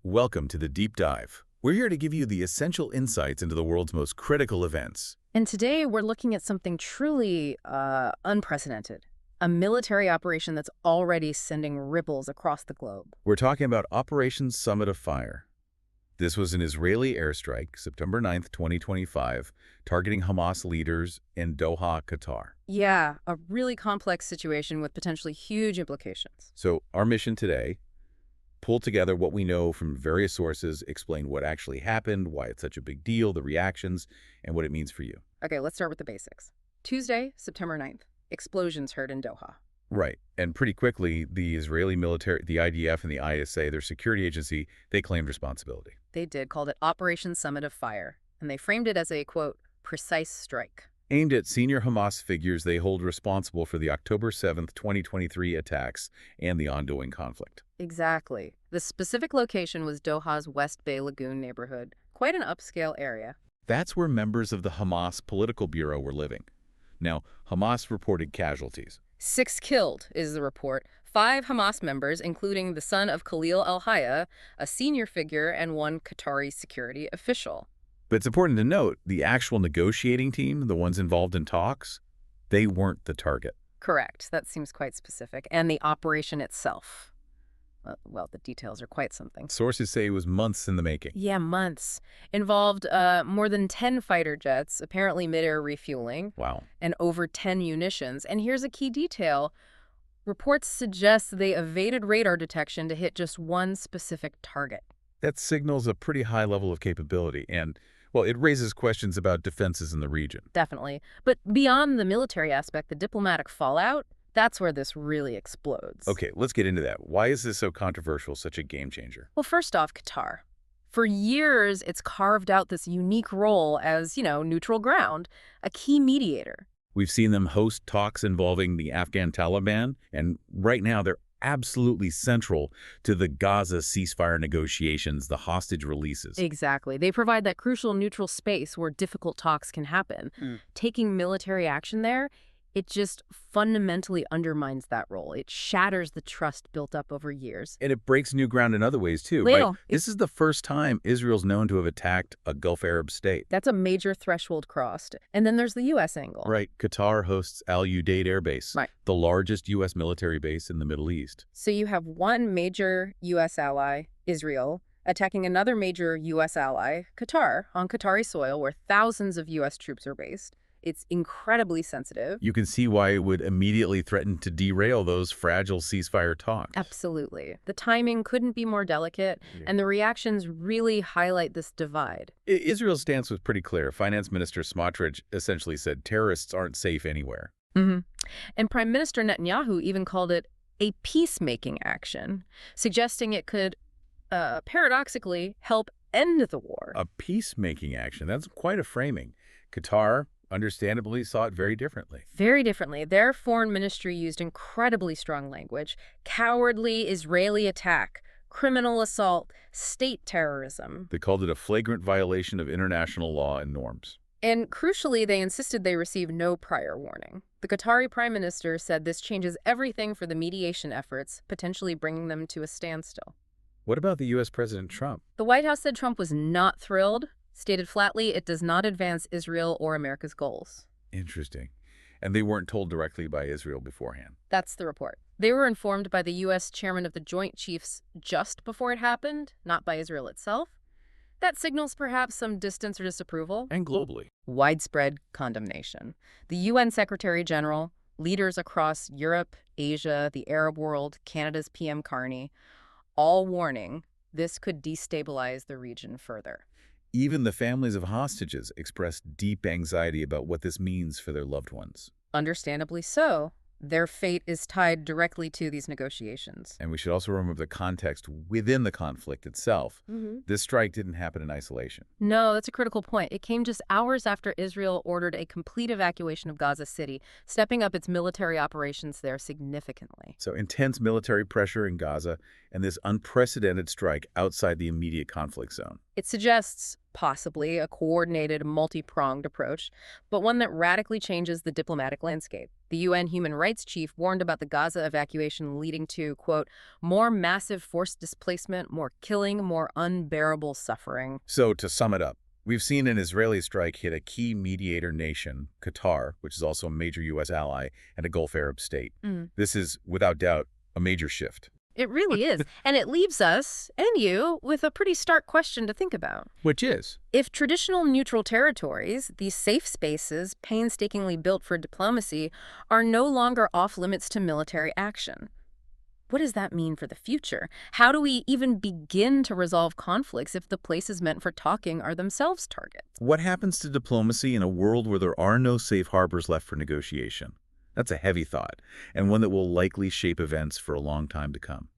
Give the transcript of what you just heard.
Welcome to the Deep Dive. We're here to give you the essential insights into the world's most critical events. And today we're looking at something truly unprecedented, a military operation that's already sending ripples across the globe. We're talking about Operation Summit of Fire. This was an Israeli airstrike, September 9th, 2025, targeting Hamas leaders in Doha, Qatar. Yeah, a really complex situation with potentially huge implications. So our mission today, pull together what we know from various sources, explain what actually happened, why it's such a big deal, the reactions, and what it means for you. Okay, let's start with the basics. Tuesday, September 9th, explosions heard in Doha. Right. And pretty quickly, the Israeli military, the IDF and the ISA, their security agency, they claimed responsibility. They did, called it Operation Summit of Fire, and they framed it as a, quote, precise strike. Aimed at senior Hamas figures they hold responsible for the October 7th, 2023 attacks and the ongoing conflict. Exactly. The specific location was Doha's West Bay Lagoon neighborhood, quite an upscale area. That's where members of the Hamas political bureau were living. Now, Hamas reported casualties. 6 killed is the report. 5 Hamas members, including the son of Khalil al-Hayya, a senior figure, and 1 Qatari security official. But it's important to note, the actual negotiating team, the ones involved in talks, they weren't the target. Correct. That seems quite specific. And the operation itself. Well, the details are quite something. Sources say it was months in the making. Yeah, months. Involved more than 10 fighter jets, apparently mid-air refueling. Wow. And over 10 munitions. And here's a key detail. Reports suggest they evaded radar detection to hit just one specific target. That signals a pretty high level of capability and, well, it raises questions about defenses in the region. Definitely. But beyond the military aspect, the diplomatic fallout, that's where this really explodes. Okay, let's get into that. Why is this so controversial, such a game changer? Well, first off, Qatar. For years, it's carved out this unique role as, neutral ground, a key mediator. We've seen them host talks involving the Afghan Taliban, and right now they're absolutely central to the Gaza ceasefire negotiations, the hostage releases. Exactly. They provide that crucial neutral space where difficult talks can happen. Taking military action there, it just fundamentally undermines that role. It shatters the trust built up over years. And it breaks new ground in other ways, too. Leo, This is the first time Israel's known to have attacked a Gulf Arab state. That's a major threshold crossed. And then there's the U.S. angle. Right. Qatar hosts Al Udeid Air Base, Right. the largest U.S. military base in the Middle East. So you have one major U.S. ally, Israel, attacking another major U.S. ally, Qatar, on Qatari soil where thousands of U.S. troops are based. It's incredibly sensitive. You can see why it would immediately threaten to derail those fragile ceasefire talks. Absolutely. The timing couldn't be more delicate, and the reactions really highlight this divide. Israel's stance was pretty clear. Finance Minister Smotrich essentially said terrorists aren't safe anywhere. And Prime Minister Netanyahu even called it a peacemaking action, suggesting it could, paradoxically, help end the war. A peacemaking action. That's quite a framing. Qatar understandably saw it very differently. Very differently. Their foreign ministry used incredibly strong language. Cowardly Israeli attack, criminal assault, state terrorism. They called it a flagrant violation of international law and norms. And crucially, they insisted they receive no prior warning. The Qatari prime minister said this changes everything for the mediation efforts, potentially bringing them to a standstill. What about the U.S. President Trump? The White House said Trump was not thrilled. Stated flatly, it does not advance Israel or America's goals. Interesting. And they weren't told directly by Israel beforehand. That's the report. They were informed by the U.S. chairman of the Joint Chiefs just before it happened, not by Israel itself. That signals perhaps some distance or disapproval. And globally. Widespread condemnation. The UN Secretary General, leaders across Europe, Asia, the Arab world, Canada's PM Carney, all warning this could destabilize the region further. Even the families of hostages expressed deep anxiety about what this means for their loved ones. Understandably so. Their fate is tied directly to these negotiations. And we should also remember the context within the conflict itself. This strike didn't happen in isolation. No, that's a critical point. It came just hours after Israel ordered a complete evacuation of Gaza City, stepping up its military operations there significantly. So intense military pressure in Gaza and this unprecedented strike outside the immediate conflict zone. It suggests possibly a coordinated, multi-pronged approach, but one that radically changes the diplomatic landscape. The UN human rights chief warned about the Gaza evacuation leading to, quote, more massive forced displacement, more killing, more unbearable suffering. So to sum it up, we've seen an Israeli strike hit a key mediator nation, Qatar, which is also a major U.S. ally, and a Gulf Arab state. This is, without doubt, a major shift. It really is. And it leaves us, and you, with a pretty stark question to think about. Which is? If traditional neutral territories, these safe spaces painstakingly built for diplomacy, are no longer off limits to military action, what does that mean for the future? How do we even begin to resolve conflicts if the places meant for talking are themselves targets? What happens to diplomacy in a world where there are no safe harbors left for negotiation? That's a heavy thought, and one that will likely shape events for a long time to come.